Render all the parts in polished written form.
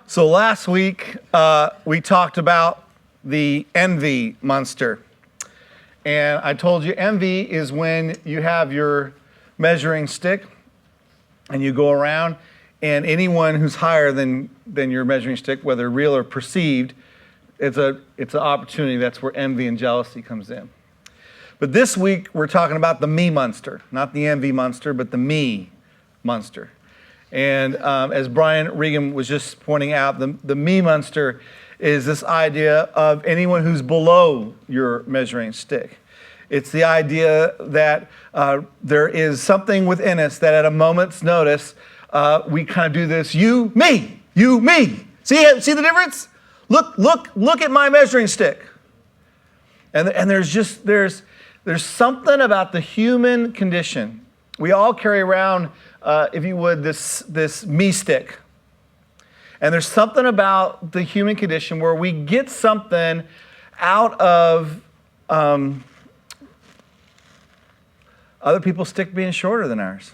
So last week, we talked about the envy monster. And I told you envy is when you have your measuring stick and you go around, and anyone who's higher than your measuring stick, whether real or perceived, it's an opportunity. That's where envy and jealousy comes in. But this week, we're talking about the me monster. Not the envy monster, but the me monster. And as Brian Regan was just pointing out, the me monster is this idea of anyone who's below your measuring stick. It's the idea that there is something within us that at a moment's notice, we kind of do this, you, me. See the difference? Look at my measuring stick. And there's something about the human condition. We all carry around, if you would, this me stick. And there's something about the human condition where we get something out of other people's stick being shorter than ours.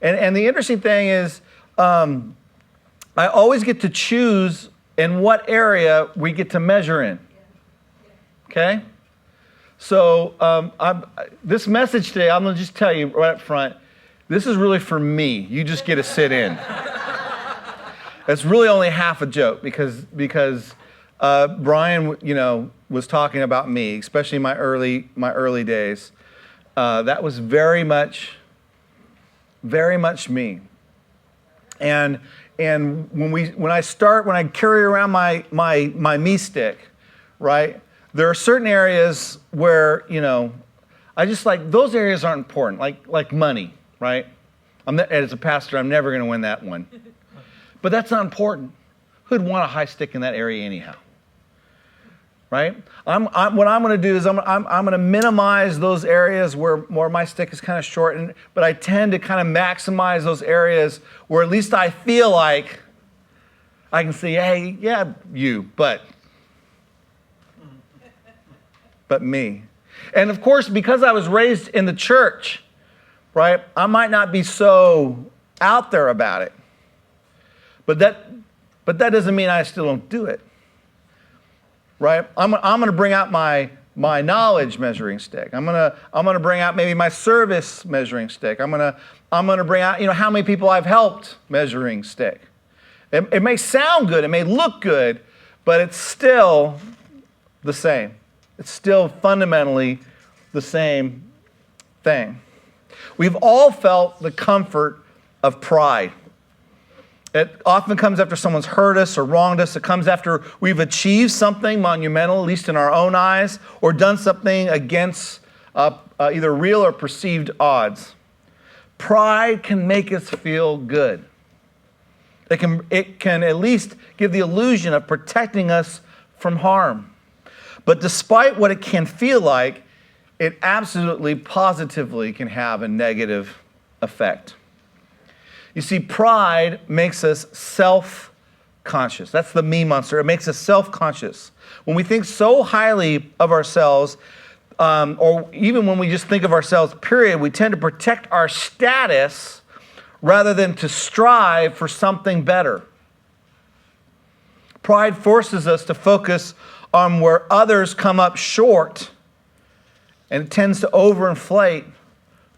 And the interesting thing is, I always get to choose in what area we get to measure in. Okay? So this message today, I'm going to just tell you right up front, this is really for me. You just get to sit in. It's really only half a joke because Brian, was talking about me, especially my early days. That was very much me. And when I carry around my me stick, right? There are certain areas where, I just those areas aren't important, like money, right? As a pastor, I'm never going to win that one. But that's not important. Who'd want a high stick in that area anyhow? Right? What I'm going to do is I'm going to minimize those areas where my stick is kind of short, but I tend to kind of maximize those areas where at least I feel like I can say, hey, yeah, you, but me. And of course, because I was raised in the church, right, I might not be so out there about it. But that doesn't mean I still don't do it. Right? I'm going to bring out my knowledge measuring stick. I'm going to bring out maybe my service measuring stick. I'm going to bring out, how many people I've helped measuring stick. It may sound good, it may look good, but it's still the same. It's still fundamentally the same thing. We've all felt the comfort of pride. It often comes after someone's hurt us or wronged us. It comes after we've achieved something monumental, at least in our own eyes, or done something against either real or perceived odds. Pride can make us feel good. It can at least give the illusion of protecting us from harm. But despite what it can feel like, it absolutely, positively can have a negative effect. You see, pride makes us self-conscious. That's the me monster. It makes us self-conscious. When we think so highly of ourselves, or even when we just think of ourselves, period, we tend to protect our status rather than to strive for something better. Pride forces us to focus on where others come up short, and it tends to overinflate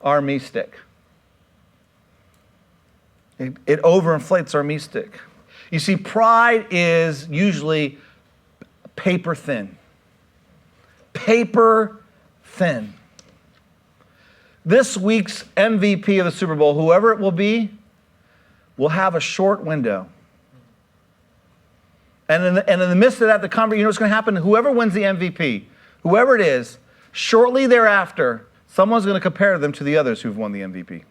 our me stick. It overinflates our me stick. You see, pride is usually paper thin. Paper thin. This week's MVP of the Super Bowl, whoever it will be, will have a short window. And in the midst of that, the conversation, what's going to happen? Whoever wins the MVP, whoever it is, shortly thereafter, someone's going to compare them to the others who've won the MVP.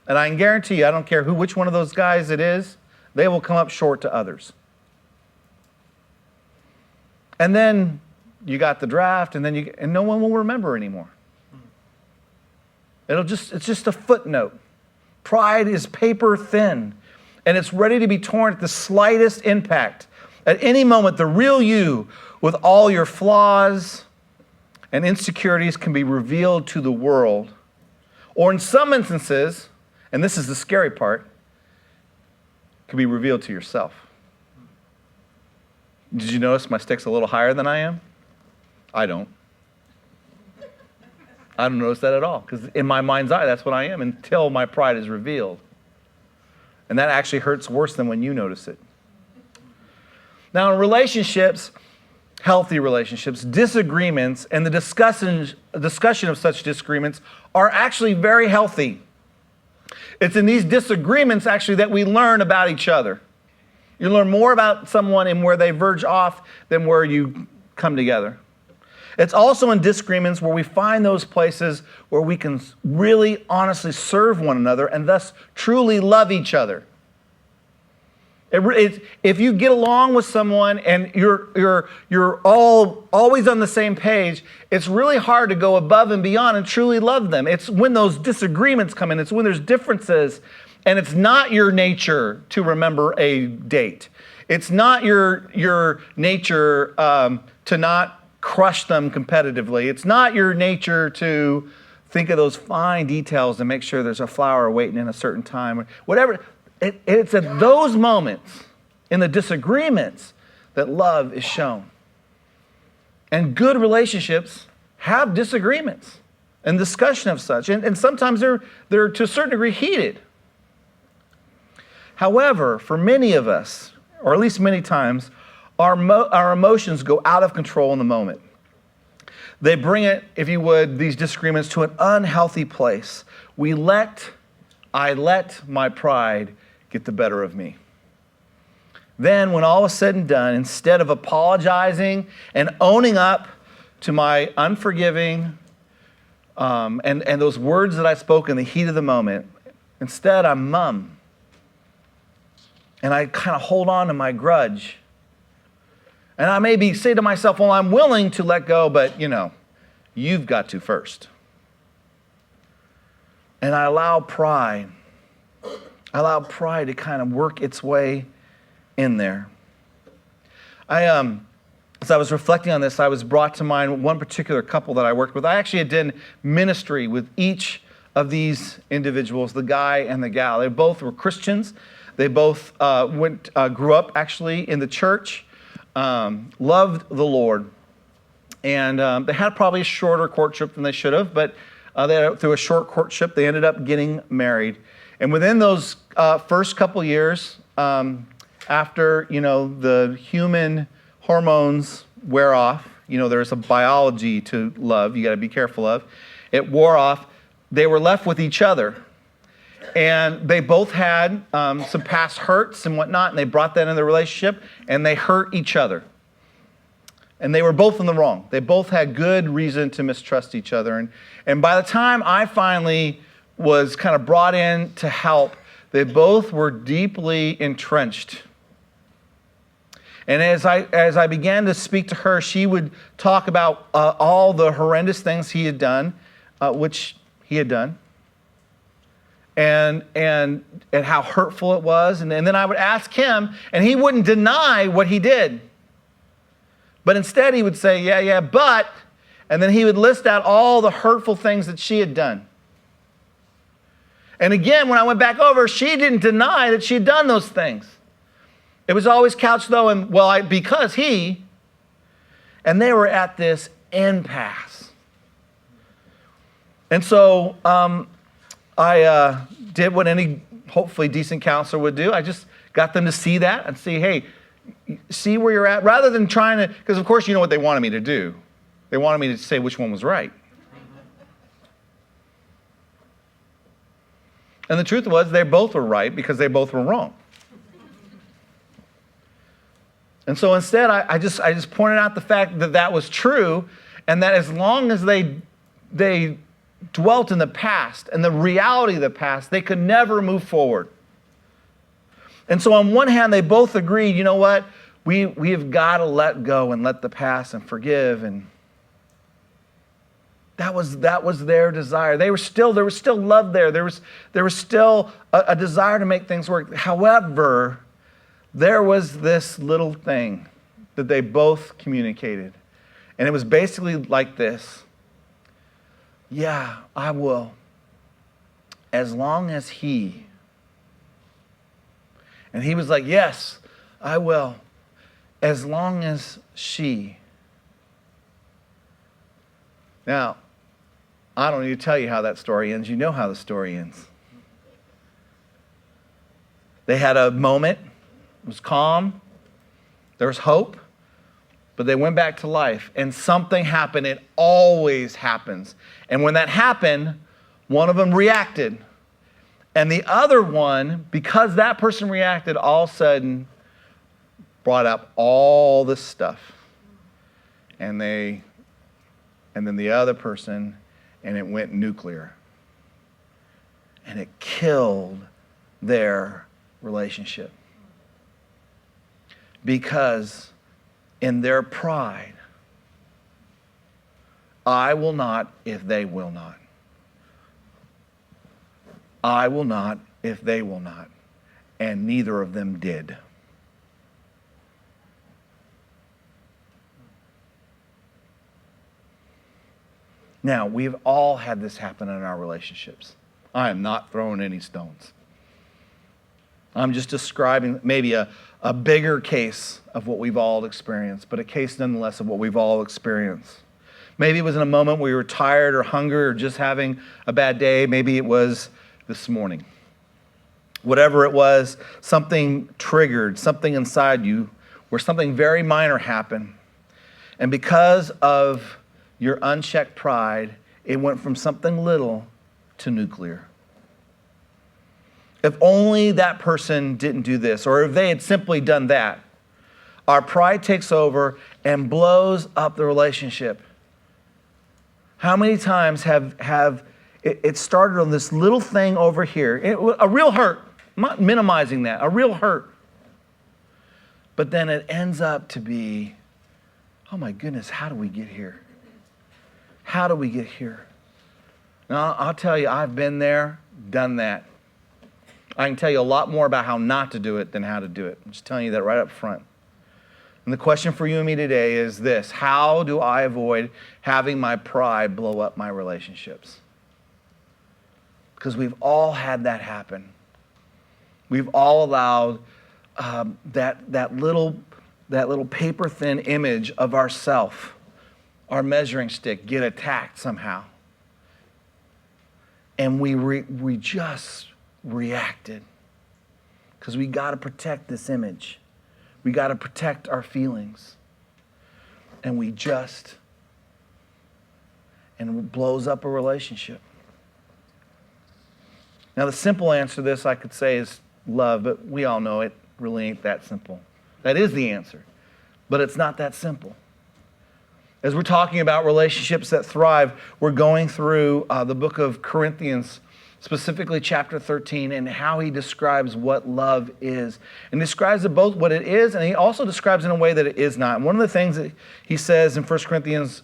And I can guarantee you, I don't care which one of those guys it is, they will come up short to others. And then you got the draft, and no one will remember anymore. It's just a footnote. Pride is paper thin, and it's ready to be torn at the slightest impact. At any moment, the real you, with all your flaws and insecurities, can be revealed to the world. Or in some instances, and this is the scary part, can be revealed to yourself. Did you notice my stick's a little higher than I am? I don't notice that at all, because in my mind's eye, that's what I am until my pride is revealed. And that actually hurts worse than when you notice it. Now, in relationships, healthy relationships, disagreements and the discussion of such disagreements are actually very healthy. It's in these disagreements, actually, that we learn about each other. You learn more about someone and where they verge off than where you come together. It's also in disagreements where we find those places where we can really honestly serve one another and thus truly love each other. If you get along with someone and you're always on the same page, it's really hard to go above and beyond and truly love them. It's when those disagreements come in. It's when there's differences, and it's not your nature to remember a date. It's not your nature to not crush them competitively. It's not your nature to think of those fine details and make sure there's a flower waiting in a certain time or whatever. It's at those moments, in the disagreements, that love is shown. And good relationships have disagreements and discussion of such. And sometimes they're to a certain degree heated. However, for many of us, or at least many times, our emotions go out of control in the moment. They bring it, if you would, these disagreements to an unhealthy place. I let my pride get the better of me. Then, when all is said and done, instead of apologizing and owning up to my unforgiving and those words that I spoke in the heat of the moment, instead I'm mum. And I kind of hold on to my grudge. And I maybe say to myself, well, I'm willing to let go, but, you've got to first. And I allow pride to kind of work its way in there. As I was reflecting on this, I was brought to mind one particular couple that I worked with. I actually had done ministry with each of these individuals, the guy and the gal. They both were Christians. They both grew up actually in the church, loved the Lord. And they had probably a shorter courtship than they should have, but through a short courtship, they ended up getting married. And within those first couple years, after, the human hormones wear off, there's a biology to love you got to be careful of. It wore off. They were left with each other. And they both had some past hurts and whatnot, and they brought that into the relationship, and they hurt each other. And they were both in the wrong. They both had good reason to mistrust each other. And by the time I finally was kind of brought in to help, they both were deeply entrenched. And as I began to speak to her, she would talk about all the horrendous things he had done, which he had done, and how hurtful it was. And then I would ask him, and he wouldn't deny what he did. But instead he would say, yeah, but, and then he would list out all the hurtful things that she had done. And again, when I went back over, she didn't deny that she had done those things. It was always couched though, because he, and they were at this impasse. And so I did what any hopefully decent counselor would do. I just got them to see that and see, hey, see where you're at, rather than trying to, because of course you know what they wanted me to do. They wanted me to say which one was right. And the truth was they both were right because they both were wrong. And so instead I just pointed out the fact that that was true, and that as long as they dwelt in the past and the reality of the past, they could never move forward. And so on one hand, they both agreed, you know what? We have got to let go and let the past and forgive. And that was their desire. There was still love there. There was still a desire to make things work. However, there was this little thing that they both communicated. And it was basically like this. Yeah, I will. As long as he. And he was like, yes, I will, as long as she. Now, I don't need to tell you how that story ends. You know how the story ends. They had a moment. It was calm. There was hope. But they went back to life. And something happened. It always happens. And when that happened, one of them reacted. And the other one, because that person reacted, all of a sudden brought up all this stuff. And then the other person, and it went nuclear. And it killed their relationship. Because in their pride, I will not if they will not. I will not if they will not. And neither of them did. Now, we've all had this happen in our relationships. I am not throwing any stones. I'm just describing maybe a bigger case of what we've all experienced, but a case nonetheless of what we've all experienced. Maybe it was in a moment where you were tired or hungry or just having a bad day. Maybe it was this morning. Whatever it was, something triggered, something inside you where something very minor happened. And because of your unchecked pride, it went from something little to nuclear. If only that person didn't do this, or if they had simply done that, our pride takes over and blows up the relationship. How many times have it started on this little thing over here, a real hurt, I'm not minimizing that, a real hurt. But then it ends up to be, oh my goodness, how do we get here? How do we get here? Now, I'll tell you, I've been there, done that. I can tell you a lot more about how not to do it than how to do it. I'm just telling you that right up front. And the question for you and me today is this: how do I avoid having my pride blow up my relationships? Because we've all had that happen. We've all allowed that little paper-thin image of ourself, our measuring stick, get attacked somehow. And we just reacted. Because we got to protect this image. We got to protect our feelings. And it blows up a relationship. Now, the simple answer to this, I could say, is love, but we all know it really ain't that simple. That is the answer, but it's not that simple. As we're talking about relationships that thrive, we're going through the book of Corinthians, specifically chapter 13, and how he describes what love is. And describes it both what it is, and he also describes it in a way that it is not. And one of the things that he says in 1 Corinthians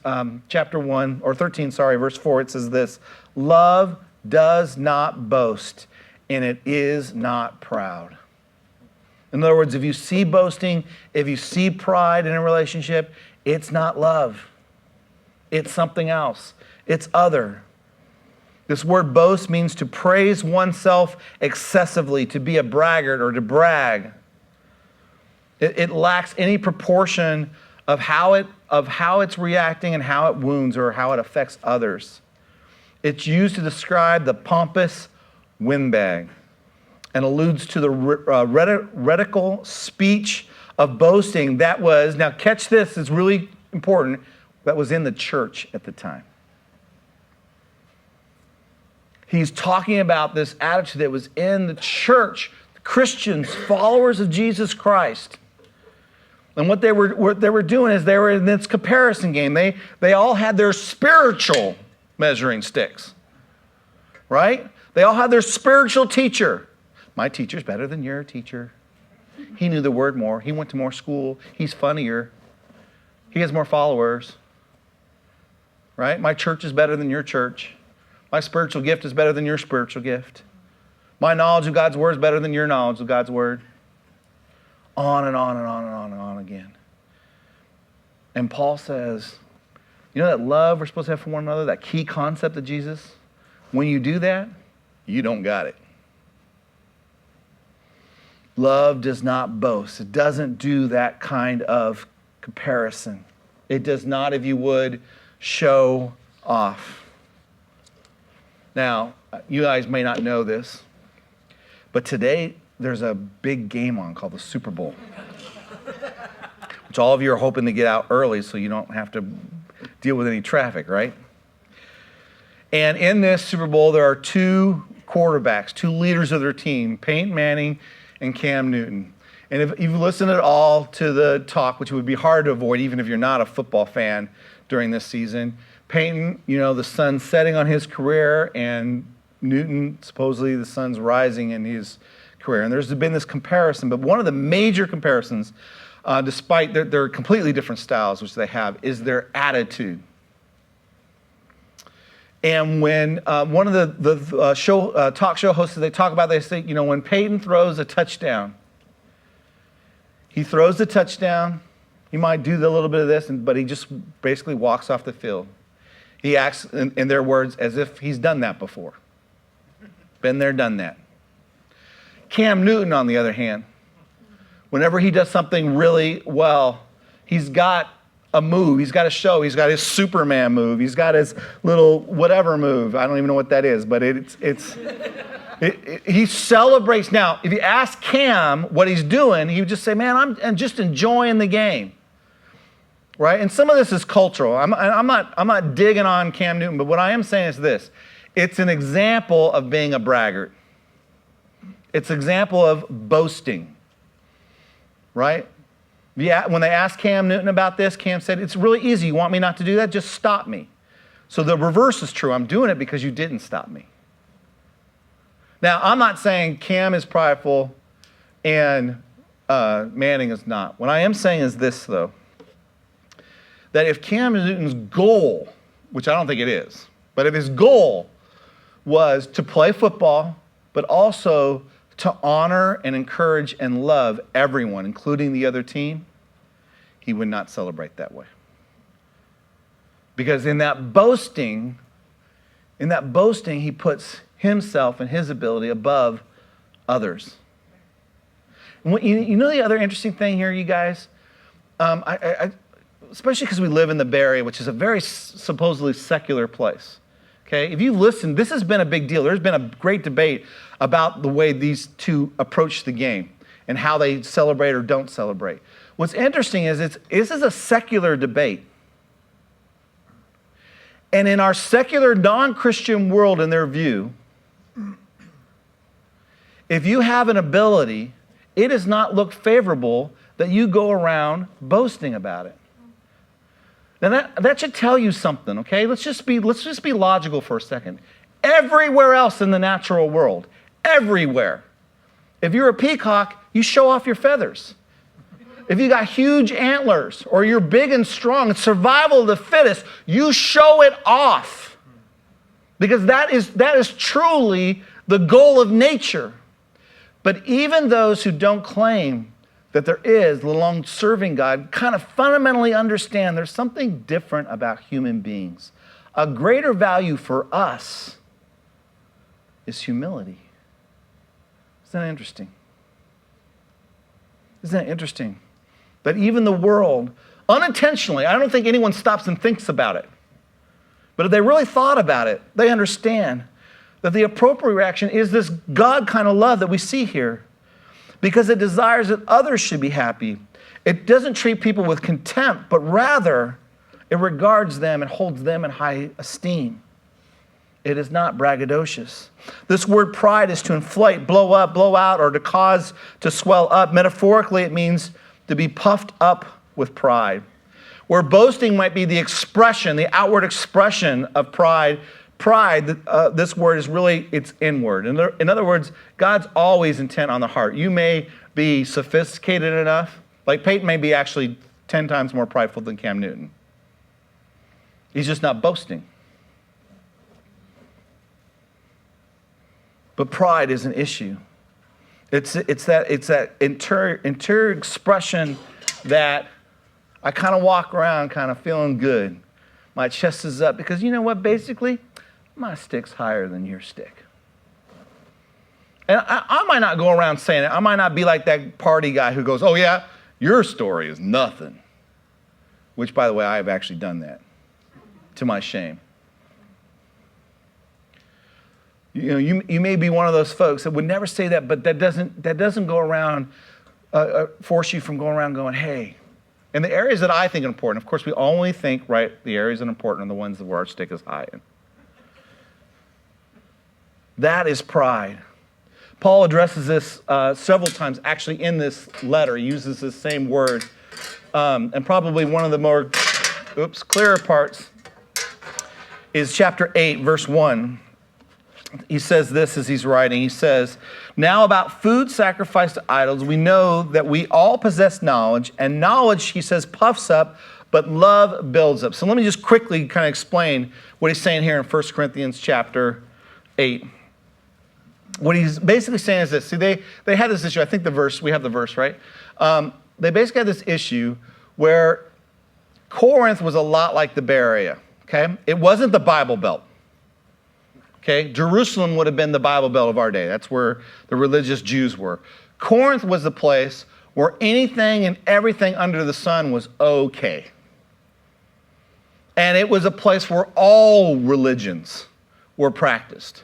chapter 1, or 13, verse 4, it says this: love does not boast, and it is not proud. In other words, if you see boasting, if you see pride in a relationship, it's not love. It's something else. It's other. This word boast means to praise oneself excessively, to be a braggart or to brag. It lacks any proportion of how it's reacting and how it wounds or how it affects others. It's used to describe the pompous windbag and alludes to the rhetorical speech of boasting that was, now catch this, it's really important, that was in the church at the time. He's talking about this attitude that was in the church, Christians, followers of Jesus Christ. And what they were doing is they were in this comparison game. They all had their spiritual measuring sticks, right? They all had their spiritual teacher. My teacher's better than your teacher. He knew the word more. He went to more school. He's funnier. He has more followers, right? My church is better than your church. My spiritual gift is better than your spiritual gift. My knowledge of God's word is better than your knowledge of God's word. On and on and on and on and on again. And Paul says, you know that love we're supposed to have for one another, that key concept of Jesus? When you do that, you don't got it. Love does not boast. It doesn't do that kind of comparison. It does not, if you would, show off. Now, you guys may not know this, but today there's a big game on called the Super Bowl, which all of you are hoping to get out early so you don't have to deal with any traffic, right? And in this Super Bowl, there are two quarterbacks, two leaders of their team, Peyton Manning and Cam Newton. And if you've listened at all to the talk, which would be hard to avoid even if you're not a football fan during this season, Peyton, the sun's setting on his career, and Newton, supposedly the sun's rising in his career. And there's been this comparison, but one of the major comparisons, despite their completely different styles, which they have, is their attitude. And when one of the talk show hosts, they talk about, they say, when Peyton throws a touchdown, he throws the touchdown, he might do a little bit of this, but he just basically walks off the field. He acts, in their words, as if he's done that before. Been there, done that. Cam Newton, on the other hand, whenever he does something really well, he's got a move, he's got a show, he's got his Superman move, he's got his little whatever move. I don't even know what that is, but he celebrates. Now, if you ask Cam what he's doing, he would just say, man, I'm just enjoying the game. Right? And some of this is cultural. I'm not digging on Cam Newton, but what I am saying is this. It's an example of being a braggart. It's an example of boasting. Right? Yeah, when they asked Cam Newton about this, Cam said, it's really easy. You want me not to do that? Just stop me. So the reverse is true. I'm doing it because you didn't stop me. Now, I'm not saying Cam is prideful and Manning is not. What I am saying is this, though. That if Cam Newton's goal, which I don't think it is, but if his goal was to play football, but also to honor and encourage and love everyone, including the other team, he would not celebrate that way. Because in that boasting, he puts himself and his ability above others. You know the other interesting thing here, you guys? Especially because we live in the Bay Area, which is a very supposedly secular place. Okay, if you've listened, this has been a big deal. There's been a great debate about the way these two approach the game and how they celebrate or don't celebrate. What's interesting is this is a secular debate. And in our secular, non-Christian world, in their view, if you have an ability, it does not look favorable that you go around boasting about it. Now that should tell you something, okay? Let's just be logical for a second. Everywhere else in the natural world, everywhere, if you're a peacock, you show off your feathers. If you got huge antlers or you're big and strong, it's survival of the fittest, you show it off. Because that is truly the goal of nature. But even those who don't claim that there is the long-serving God kind of fundamentally understand there's something different about human beings. A greater value for us is humility. Isn't that interesting? Isn't that interesting? That even the world, unintentionally, I don't think anyone stops and thinks about it. But if they really thought about it, they understand that the appropriate reaction is this God kind of love that we see here. Because it desires that others should be happy. It doesn't treat people with contempt, but rather it regards them and holds them in high esteem. It is not braggadocious. This word pride is to inflate, blow up, blow out, or to cause to swell up. Metaphorically, it means to be puffed up with pride. Where boasting might be the expression, the outward expression of pride, this word is really, it's inward. In other words, God's always intent on the heart. You may be sophisticated enough, like Peyton may be actually 10 times more prideful than Cam Newton. He's just not boasting. But pride is an issue. It's that interior expression that I kind of walk around kind of feeling good. My chest is up because you know what, basically, my stick's higher than your stick. And I might not go around saying it. I might not be like that party guy who goes, oh yeah, your story is nothing. Which, by the way, I have actually done that, to my shame. You know, you may be one of those folks that would never say that, but that doesn't go around, force you from going around going, hey. And the areas that I think are important, of course, we only think, right, the areas that are important are the ones where our stick is high in. That is pride. Paul addresses this several times, actually, in this letter. He uses this same word. And probably one of the more, clearer parts is chapter 8, verse 1. He says this as he's writing. He says, now about food sacrificed to idols, we know that we all possess knowledge, and knowledge, he says, puffs up, but love builds up. So let me just quickly kind of explain what he's saying here in 1 Corinthians chapter 8. What he's basically saying is this. See, they had this issue. I think we have the verse, right? They basically had this issue where Corinth was a lot like the Bay Area, okay? It wasn't the Bible Belt. Okay, Jerusalem would have been the Bible Belt of our day. That's where the religious Jews were. Corinth was the place where anything and everything under the sun was okay. And it was a place where all religions were practiced.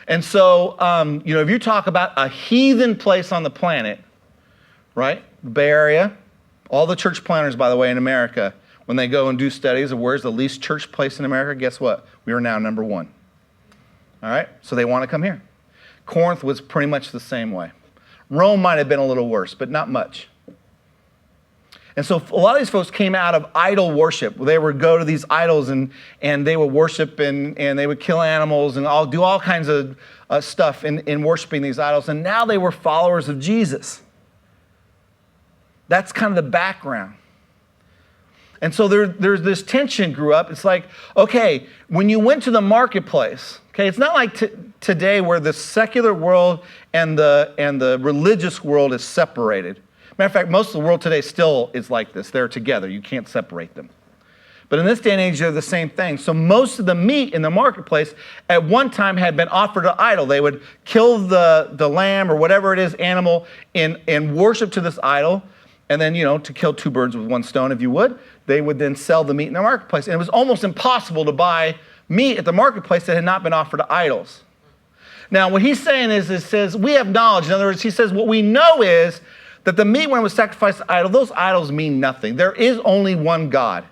And so, if you talk about a heathen place on the planet, right, the Bay Area, all the church planners, by the way, in America, when they go and do studies of where's the least church place in America, guess what? We are now number 1. All right? So they want to come here. Corinth was pretty much the same way. Rome might have been a little worse, but not much. And so a lot of these folks came out of idol worship. They would go to these idols and they would worship and they would kill animals and do all kinds of stuff in worshiping these idols. And now they were followers of Jesus. That's kind of the background. And so there's this tension grew up. It's like, okay, when you went to the marketplace, okay, it's not like today where the secular world and the religious world is separated. Matter of fact, most of the world today still is like this. They're together. You can't separate them. But in this day and age, they're the same thing. So most of the meat in the marketplace at one time had been offered to idol. They would kill the lamb or whatever it is, animal, in worship to this idol. And then, to kill 2 birds with 1 stone, if you would, they would then sell the meat in the marketplace. And it was almost impossible to buy meat at the marketplace that had not been offered to idols. Now, what he's saying is, it says, we have knowledge. In other words, he says, what we know is that the meat, when it was sacrificed to idol, those idols mean nothing. There is only one God.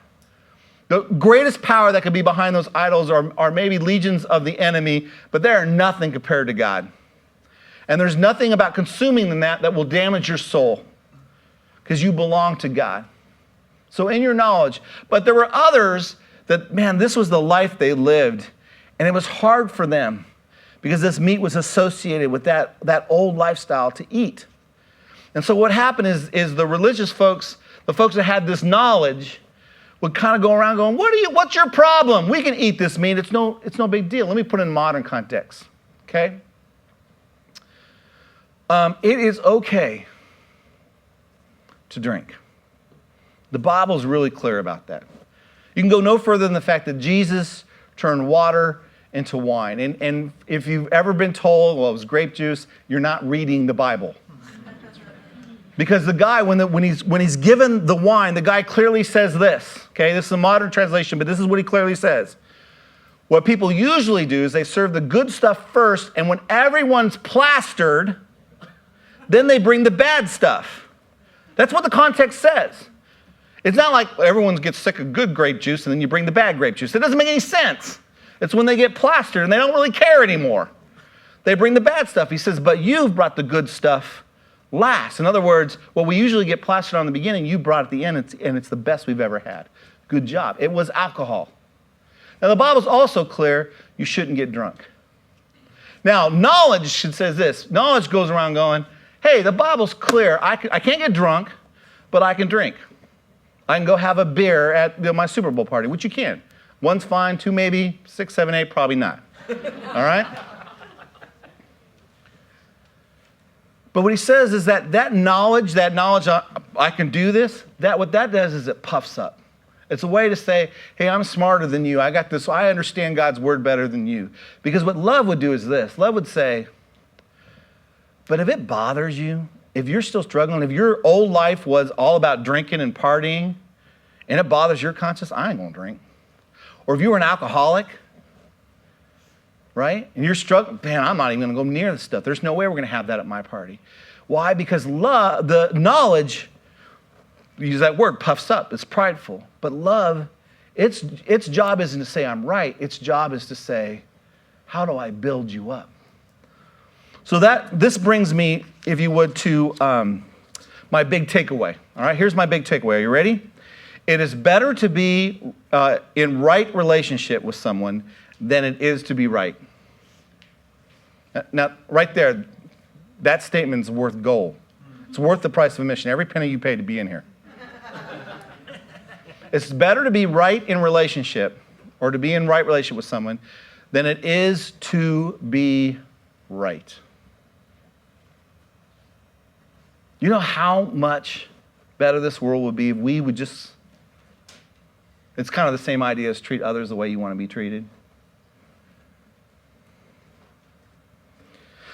The greatest power that could be behind those idols are maybe legions of the enemy, but they are nothing compared to God. And there's nothing about consuming that will damage your soul, because you belong to God. So in your knowledge, but there were others that, man, this was the life they lived, and it was hard for them because this meat was associated with that old lifestyle to eat. And so what happened is the religious folks, the folks that had this knowledge, would kind of go around going, what's your problem? We can eat this meat. It's no big deal. Let me put it in modern context, okay? It is okay to drink. The Bible's really clear about that. You can go no further than the fact that Jesus turned water into wine. And if you've ever been told, well, it was grape juice, you're not reading the Bible. Because the guy, when he's given the wine, the guy clearly says this. Okay, this is a modern translation, but this is what he clearly says. What people usually do is they serve the good stuff first, and when everyone's plastered, then they bring the bad stuff. That's what the context says. It's not like everyone gets sick of good grape juice and then you bring the bad grape juice. It doesn't make any sense. It's when they get plastered and they don't really care anymore. They bring the bad stuff. He says, but you've brought the good stuff last. In other words, what we usually get plastered on the beginning, you brought at the end, and it's the best we've ever had. Good job. It was alcohol. Now, the Bible's also clear, you shouldn't get drunk. Now, knowledge says this. Knowledge goes around going, hey, the Bible's clear. I can't get drunk, but I can drink. I can go have a beer at my Super Bowl party, which you can. 1's fine, 2 maybe, 6, 7, 8 probably not. All right? But what he says is that knowledge I can do this, what that does is it puffs up. It's a way to say, hey, I'm smarter than you. I got this. I understand God's word better than you. Because what love would do is this. Love would say, But if it bothers you, if you're still struggling, if your old life was all about drinking and partying, and it bothers your conscience, I ain't gonna drink. Or if you were an alcoholic, right? And you're struggling, man, I'm not even gonna go near this stuff. There's no way we're gonna have that at my party. Why? Because love, the knowledge, use that word, puffs up, it's prideful. But love, its job isn't to say I'm right, its job is to say, how do I build you up? So this brings me, if you would, to my big takeaway. All right, here's my big takeaway. Are you ready? It is better to be in right relationship with someone than it is to be right. Now, right there, that statement's worth gold. It's worth the price of admission, every penny you pay to be in here. It's better to be right in relationship, or to be in right relationship with someone, than it is to be right. You know how much better this world would be if we would just, it's kind of the same idea as treat others the way you want to be treated.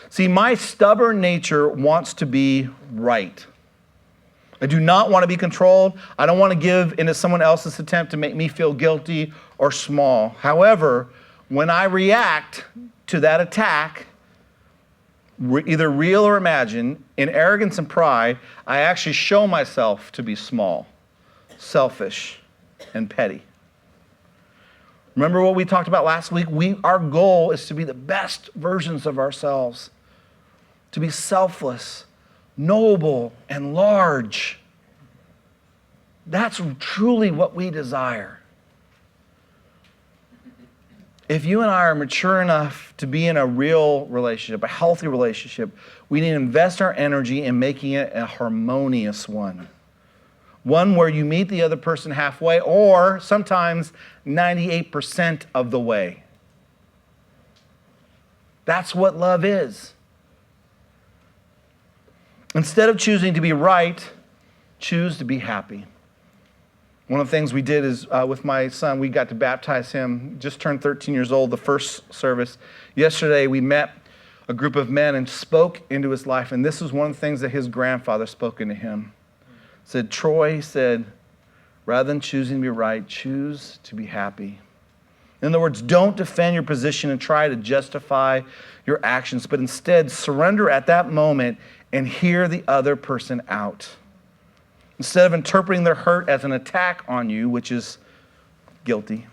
See, my stubborn nature wants to be right. I do not want to be controlled. I don't want to give into someone else's attempt to make me feel guilty or small. However, when I react to that attack, either real or imagined, in arrogance and pride, I actually show myself to be small, selfish, and petty. Remember what we talked about last week? Our goal is to be the best versions of ourselves, to be selfless, noble, and large. That's truly what we desire. If you and I are mature enough to be in a real relationship, a healthy relationship, we need to invest our energy in making it a harmonious one. One where you meet the other person halfway, or sometimes 98% of the way. That's what love is. Instead of choosing to be right, choose to be happy. One of the things we did is with my son, we got to baptize him, just turned 13 years old, the first service. Yesterday, we met a group of men and spoke into his life, and this was one of the things that his grandfather spoke into him. Said, Troy said, rather than choosing to be right, choose to be happy. In other words, don't defend your position and try to justify your actions, but instead surrender at that moment and hear the other person out. Instead of interpreting their hurt as an attack on you, which is guilty,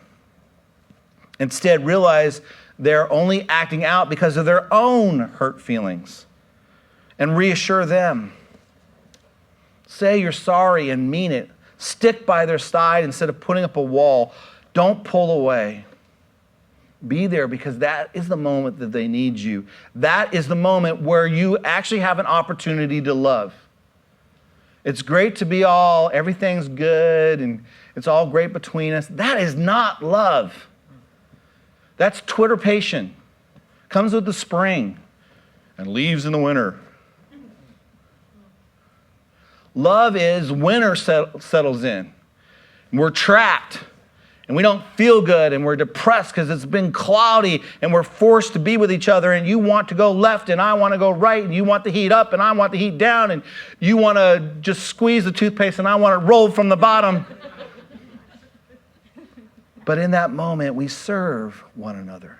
instead realize they're only acting out because of their own hurt feelings, and reassure them. Say you're sorry and mean it. Stick by their side instead of putting up a wall. Don't pull away. Be there, because that is the moment that they need you. That is the moment where you actually have an opportunity to love. It's great to be everything's good and it's all great between us. That is not love. That's twitterpation. Comes with the spring and leaves in the winter. Love is winter settles in. We're trapped and we don't feel good and we're depressed because it's been cloudy and we're forced to be with each other, and you want to go left and I want to go right, and you want the heat up and I want the heat down, and you want to just squeeze the toothpaste and I want it rolled from the bottom. But in that moment, we serve one another.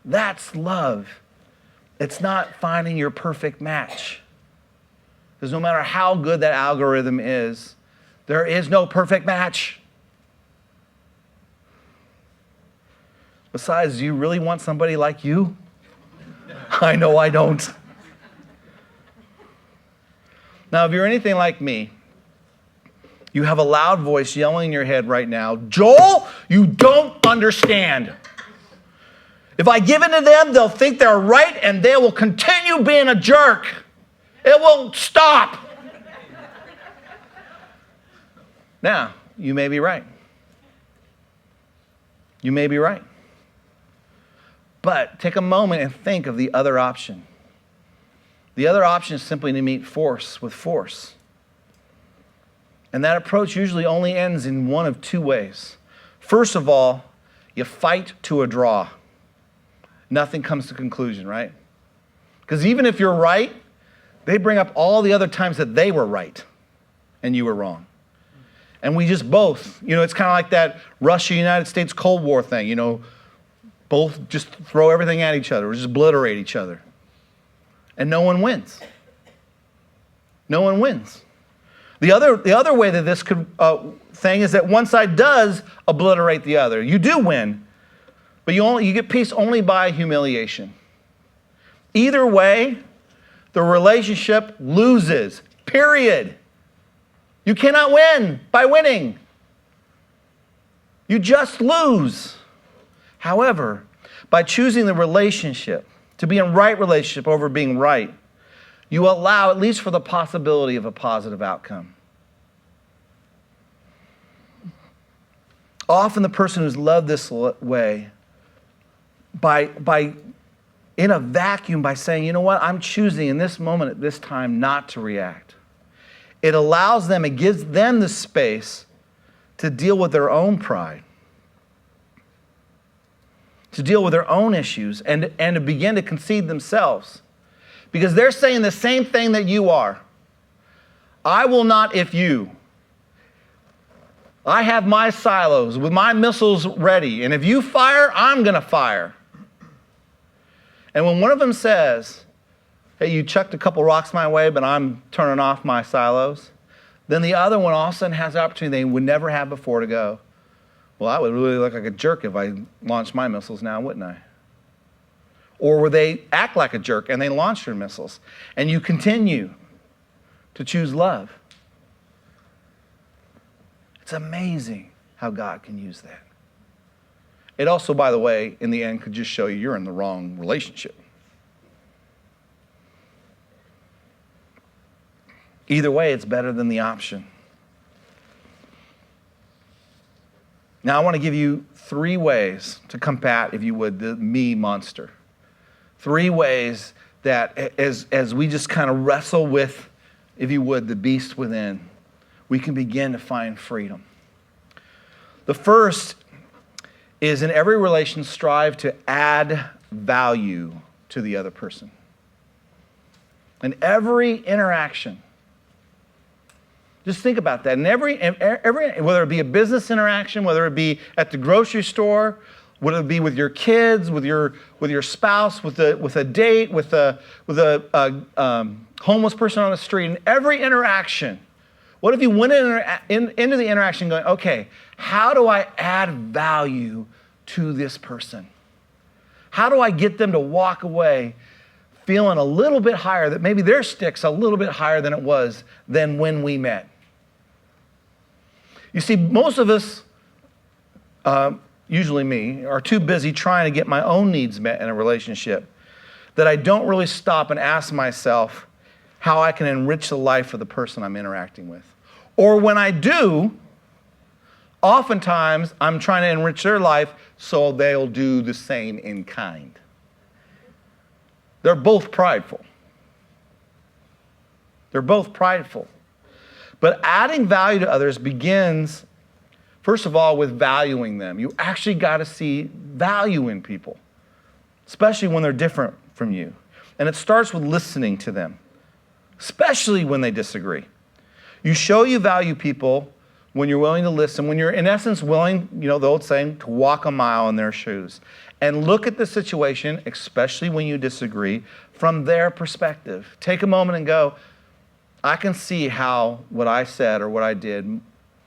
That's love. It's not finding your perfect match. Because no matter how good that algorithm is, there is no perfect match. Besides, do you really want somebody like you? I know I don't. Now, if you're anything like me, you have a loud voice yelling in your head right now, Joel, you don't understand. If I give in to them, they'll think they're right and they will continue being a jerk. It won't stop. Now, you may be right. You may be right. But take a moment and think of the other option. The other option is simply to meet force with force. And that approach usually only ends in one of two ways. First of all, you fight to a draw. Nothing comes to conclusion, right? Because even if you're right, they bring up all the other times that they were right and you were wrong. And we just both, it's kind of like that Russia-United States Cold War thing, both just throw everything at each other, or just obliterate each other. And no one wins. No one wins. The other way that this could thing is that one side does obliterate the other. You do win, but you get peace only by humiliation. Either way, the relationship loses, period. You cannot win by winning. You just lose. However, by choosing the relationship, to be in right relationship over being right, you allow at least for the possibility of a positive outcome. Often the person who's loved this way, by in a vacuum, by saying, you know what, I'm choosing in this moment at this time not to react. It allows them, it gives them the space to deal with their own pride, to deal with their own issues, and to begin to concede themselves. Because they're saying the same thing that you are. I will not if you. I have my silos with my missiles ready, and if you fire, I'm going to fire. And when one of them says, hey, you chucked a couple rocks my way, but I'm turning off my silos, then the other one all of a sudden has the opportunity they would never have before to go, well, I would really look like a jerk if I launched my missiles now, wouldn't I? Or would they act like a jerk and they launch their missiles? And you continue to choose love. It's amazing how God can use that. It also, by the way, in the end, could just show you you're in the wrong relationship. Either way, it's better than the option. Now, I want to give you 3 ways to combat, if you would, the me monster. 3 ways that as we just kind of wrestle with, if you would, the beast within, we can begin to find freedom. The first is in every relation, strive to add value to the other person. In every interaction, just think about that. In every, whether it be a business interaction, whether it be at the grocery store, whether it be with your kids, with your spouse, with a date, with a homeless person on the street, in every interaction, what if you went into the interaction going, okay, how do I add value to this person? How do I get them to walk away feeling a little bit higher, that maybe their stick's a little bit higher than it was than when we met? You see, most of us, usually me, are too busy trying to get my own needs met in a relationship that I don't really stop and ask myself how I can enrich the life of the person I'm interacting with. Or when I do, oftentimes I'm trying to enrich their life so they'll do the same in kind. They're both prideful. They're both prideful. But adding value to others begins, first of all, with valuing them. You actually got to see value in people, especially when they're different from you. And it starts with listening to them, especially when they disagree. You show you value people when you're willing to listen, when you're in essence willing, the old saying, to walk a mile in their shoes. And look at the situation, especially when you disagree, from their perspective. Take a moment and go, I can see how what I said or what I did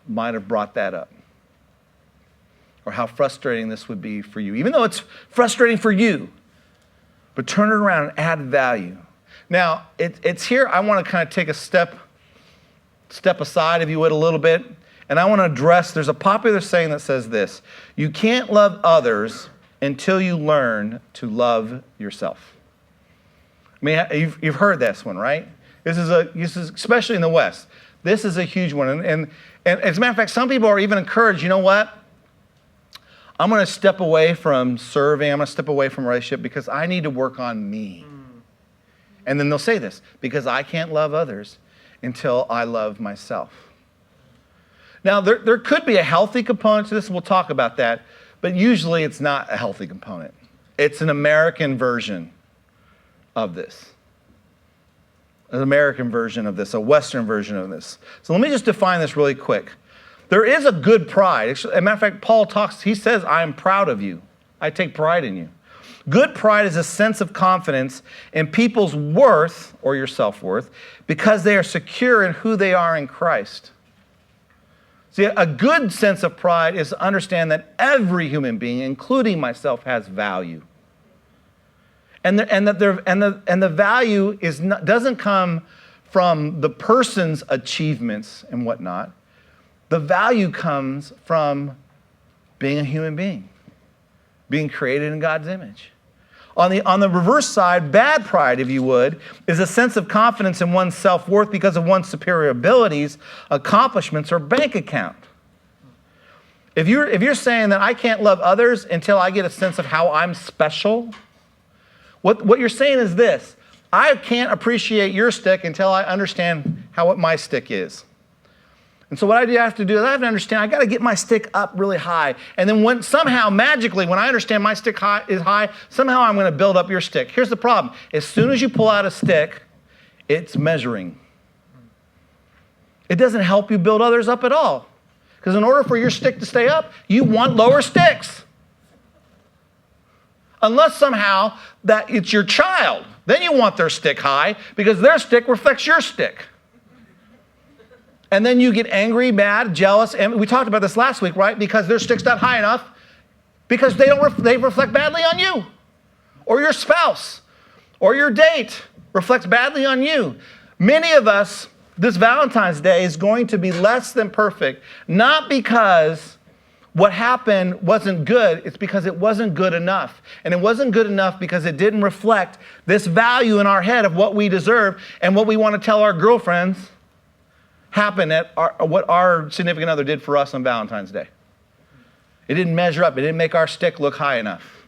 might have brought that up. Or how frustrating this would be for you. Even though it's frustrating for you, but turn it around and add value. Now, it's here I want to kind of take a step aside, if you would, a little bit. And I want to address, there's a popular saying that says this: you can't love others until you learn to love yourself. I mean, you've heard this one, right? This is especially in the West. This is a huge one. And as a matter of fact, some people are even encouraged, you know what? I'm going to step away from serving. I'm going to step away from a relationship because I need to work on me. And then they'll say this, because I can't love others until I love myself. Now, there could be a healthy component to this, and we'll talk about that, but usually it's not a healthy component. It's an American version of this. An American version of this, a Western version of this. So let me just define this really quick. There is a good pride. As a matter of fact, Paul he says, I am proud of you. I take pride in you. Good pride is a sense of confidence in people's worth, or your self-worth, because they are secure in who they are in Christ. See, a good sense of pride is to understand that every human being, including myself, has value. And the value doesn't come from the person's achievements and whatnot. The value comes from being a human being, being created in God's image. On the reverse side, bad pride, if you would, is a sense of confidence in one's self-worth because of one's superior abilities, accomplishments, or bank account. If you're saying that I can't love others until I get a sense of how I'm special, what you're saying is this: I can't appreciate your stick until I understand what my stick is. And so what I have to do is I have to understand, I got to get my stick up really high. And then magically, when I understand my stick is high, somehow I'm going to build up your stick. Here's the problem. As soon as you pull out a stick, it's measuring. It doesn't help you build others up at all. Because in order for your stick to stay up, you want lower sticks. Unless somehow that it's your child. Then you want their stick high because their stick reflects your stick. And then you get angry, mad, jealous, and we talked about this last week, right? Because their stick's not high enough, because they reflect badly on you, or your spouse, or your date reflects badly on you. Many of us, this Valentine's Day is going to be less than perfect, not because what happened wasn't good, it's because it wasn't good enough. And it wasn't good enough because it didn't reflect this value in our head of what we deserve and what we want to tell our girlfriends happened at what our significant other did for us on Valentine's Day. It didn't measure up. It didn't make our stick look high enough.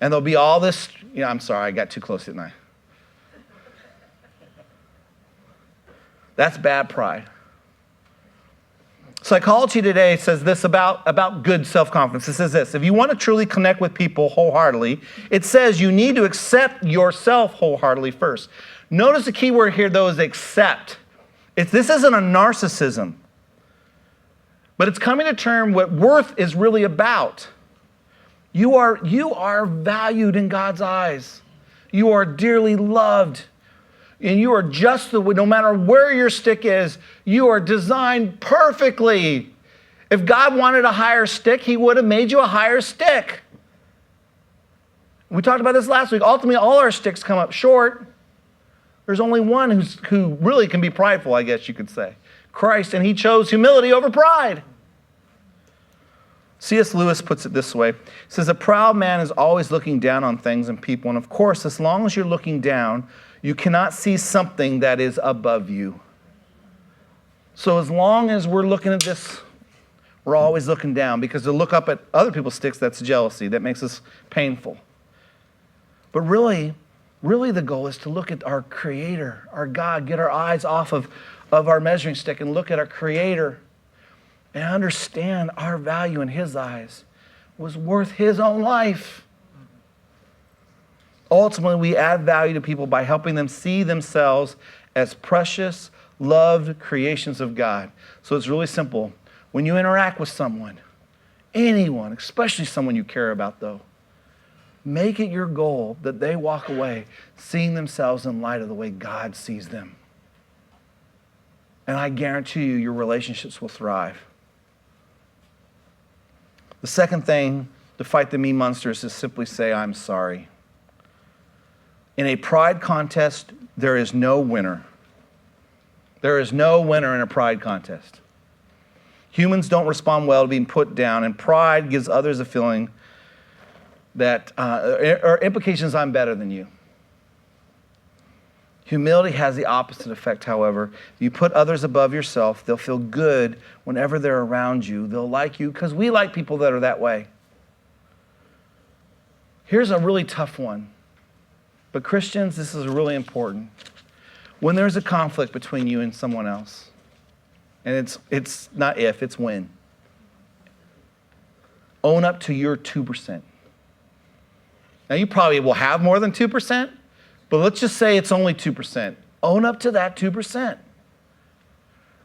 And there'll be all this, I'm sorry, I got too close, didn't I? That's bad pride. Psychology today says this about good self-confidence. It says this: if you want to truly connect with people wholeheartedly, it says you need to accept yourself wholeheartedly first. Notice the key word here, though, is accept. This isn't a narcissism, but it's coming to term what worth is really about. You are valued in God's eyes. You are dearly loved. And you are just no matter where your stick is, you are designed perfectly. If God wanted a higher stick, he would have made you a higher stick. We talked about this last week. Ultimately, all our sticks come up short. There's only one who really can be prideful, I guess you could say. Christ, and he chose humility over pride. C.S. Lewis puts it this way. He says, a proud man is always looking down on things and people. And of course, as long as you're looking down, you cannot see something that is above you. So as long as we're looking at this, we're always looking down, because to look up at other people's sticks, that's jealousy. That makes us painful. But really the goal is to look at our Creator, our God, get our eyes off of our measuring stick and look at our Creator and understand our value in his eyes was worth his own life. Ultimately, we add value to people by helping them see themselves as precious, loved creations of God. So it's really simple. When you interact with someone, anyone, especially someone you care about though, make it your goal that they walk away seeing themselves in light of the way God sees them. And I guarantee you, your relationships will thrive. The second thing to fight the me monsters is simply say, I'm sorry. In a pride contest, there is no winner. There is no winner in a pride contest. Humans don't respond well to being put down, and pride gives others a feeling that, or implications, I'm better than you. Humility has the opposite effect, however. If you put others above yourself, they'll feel good whenever they're around you. They'll like you, because we like people that are that way. Here's a really tough one. But Christians, this is really important. When there's a conflict between you and someone else, and it's not if, it's when, own up to your 2%. Now, you probably will have more than 2%, But let's just say it's only 2%. Own up to that 2%.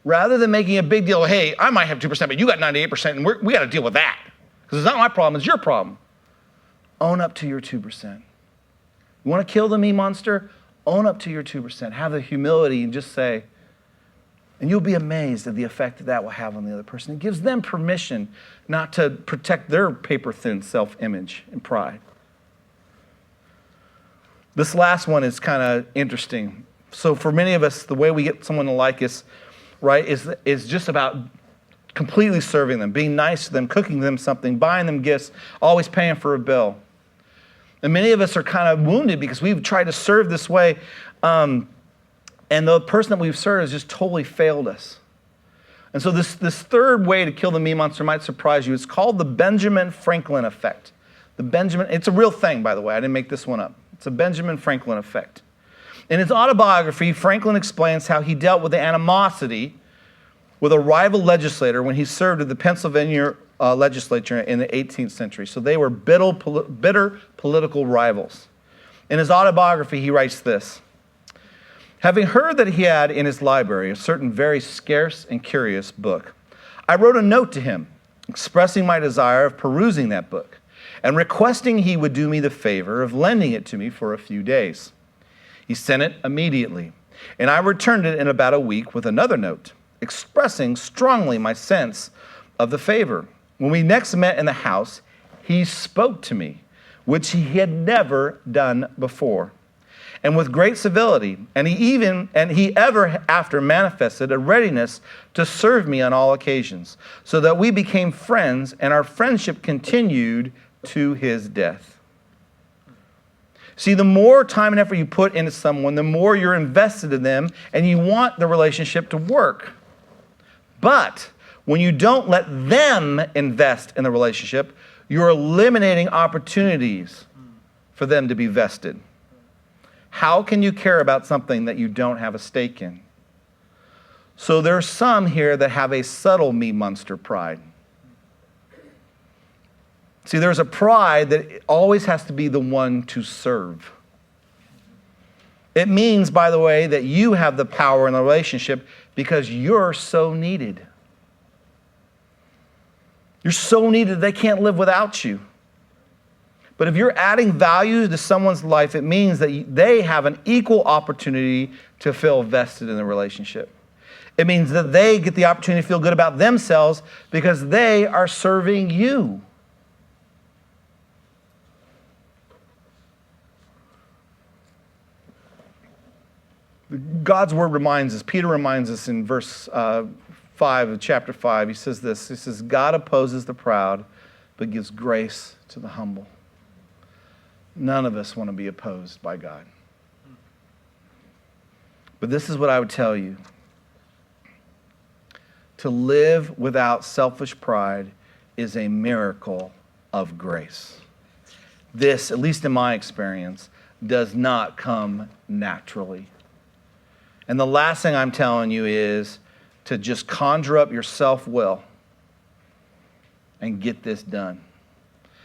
Rather than making a big deal, hey, I might have 2%, but you got 98%, and we got to deal with that. Because it's not my problem, it's your problem. Own up to your 2%. You want to kill the me monster? Own up to your 2%. Have the humility and just say, and you'll be amazed at the effect that that will have on the other person. It gives them permission not to protect their paper-thin self-image and pride. This last one is kind of interesting. So for many of us, the way we get someone to like us, right, is just about completely serving them, being nice to them, cooking them something, buying them gifts, always paying for a bill. And many of us are kind of wounded because we've tried to serve this way, and the person that we've served has just totally failed us. And so this third way to kill the me monster might surprise you. It's called the Benjamin Franklin effect. It's a real thing, by the way. I didn't make this one up. It's a Benjamin Franklin effect. In his autobiography, Franklin explains how he dealt with the animosity with a rival legislator when he served in the Pennsylvania legislature in the 18th century. So they were bitter political rivals. In his autobiography, he writes this: having heard that he had in his library a certain very scarce and curious book, I wrote a note to him expressing my desire of perusing that book and requesting he would do me the favor of lending it to me for a few days. He sent it immediately, and I returned it in about a week with another note, expressing strongly my sense of the favor. When we next met in the house, he spoke to me, which he had never done before, and with great civility, and he ever after manifested a readiness to serve me on all occasions, so that we became friends, and our friendship continued to his death. See, the more time and effort you put into someone, the more you're invested in them, and you want the relationship to work. But when you don't let them invest in the relationship, you're eliminating opportunities for them to be vested. How can you care about something that you don't have a stake in? So there are some here that have a subtle me monster pride. See, there's a pride that always has to be the one to serve. It means, by the way, that you have the power in the relationship because you're so needed. You're so needed they can't live without you. But if you're adding value to someone's life, it means that they have an equal opportunity to feel vested in the relationship. It means that they get the opportunity to feel good about themselves because they are serving you. God's word reminds us, Peter reminds us in verse 5 of chapter 5, he says this, he says, God opposes the proud, but gives grace to the humble. None of us want to be opposed by God. But this is what I would tell you. To live without selfish pride is a miracle of grace. This, at least in my experience, does not come naturally. And the last thing I'm telling you is to just conjure up your self-will and get this done.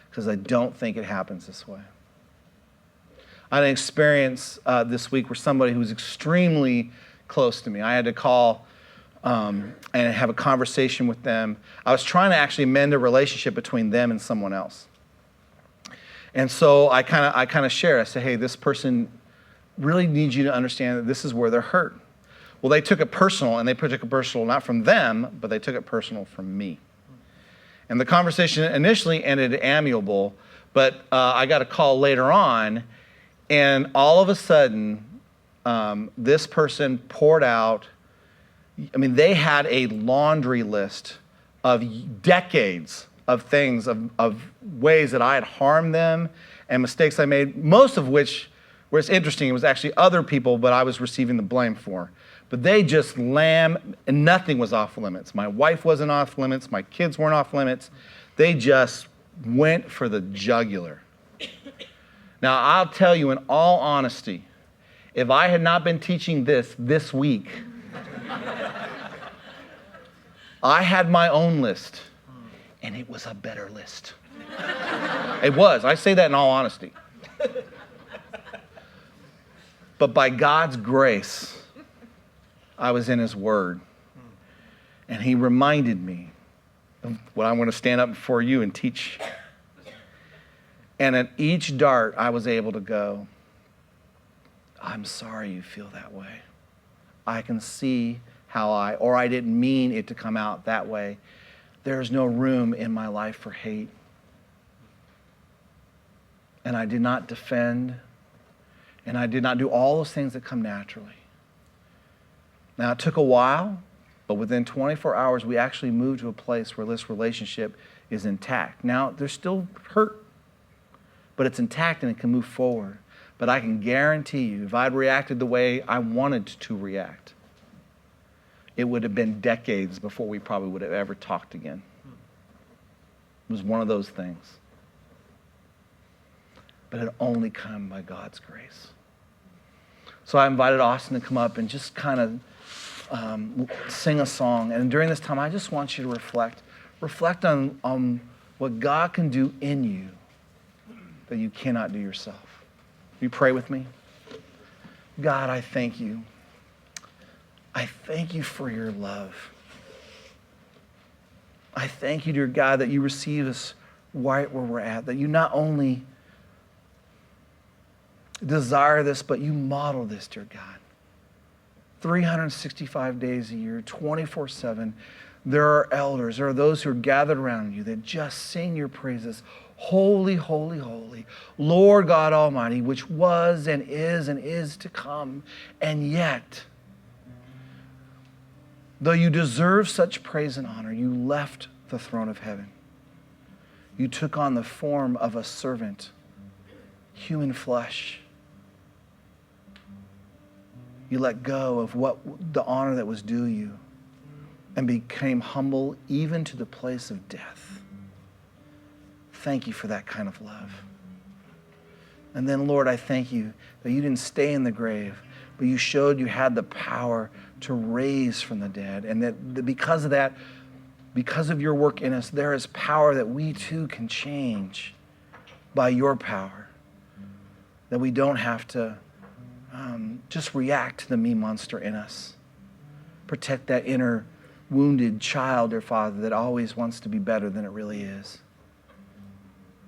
Because I don't think it happens this way. I had an experience this week where somebody who was extremely close to me, I had to call and have a conversation with them. I was trying to actually mend a relationship between them and someone else. And so I kind of shared, I said, hey, this person really needs you to understand that this is where they're hurt. Well, they took it personal, and they took it personal not from them, but they took it personal from me. And the conversation initially ended amiable, but I got a call later on, and all of a sudden, this person poured out, they had a laundry list of decades of things, of ways that I had harmed them and mistakes I made, most of which, where it's interesting, it was actually other people, but I was receiving the blame for. But they just and nothing was off limits. My wife wasn't off limits. My kids weren't off limits. They just went for the jugular. Now, I'll tell you in all honesty, if I had not been teaching this week, I had my own list, and it was a better list. It was. I say that in all honesty. But by God's grace, I was in his word. And he reminded me of what I'm going to stand up before you and teach. And at each dart, I was able to go, I'm sorry you feel that way. I can see how I didn't mean it to come out that way. There's no room in my life for hate. And I did not defend, and I did not do all those things that come naturally. Now, it took a while, but within 24 hours, we actually moved to a place where this relationship is intact. Now, there's still hurt, but it's intact and it can move forward. But I can guarantee you, if I'd reacted the way I wanted to react, it would have been decades before we probably would have ever talked again. It was one of those things. But it only come by God's grace. So I invited Austin to come up and just kind of sing a song. And during this time, I just want you to reflect. Reflect on what God can do in you that you cannot do yourself. Will you pray with me? God, I thank you. I thank you for your love. I thank you, dear God, that you receive us right where we're at, that you not only desire this, but you model this, dear God. 365 days a year, 24/7, there are elders, there are those who are gathered around you that just sing your praises. Holy, holy, holy, Lord God Almighty, which was and is to come. And yet, though you deserve such praise and honor, you left the throne of heaven. You took on the form of a servant, human flesh. You let go of what the honor that was due you and became humble even to the place of death. Thank you for that kind of love. And then, Lord, I thank you that you didn't stay in the grave, but you showed you had the power to raise from the dead. And that because of that, because of your work in us, there is power that we too can change by your power. That we don't have to just react to the me monster in us. Protect that inner wounded child, dear Father, that always wants to be better than it really is.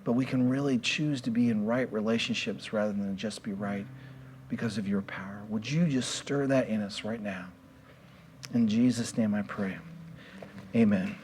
But we can really choose to be in right relationships rather than just be right because of your power. Would you just stir that in us right now? In Jesus' name I pray. Amen.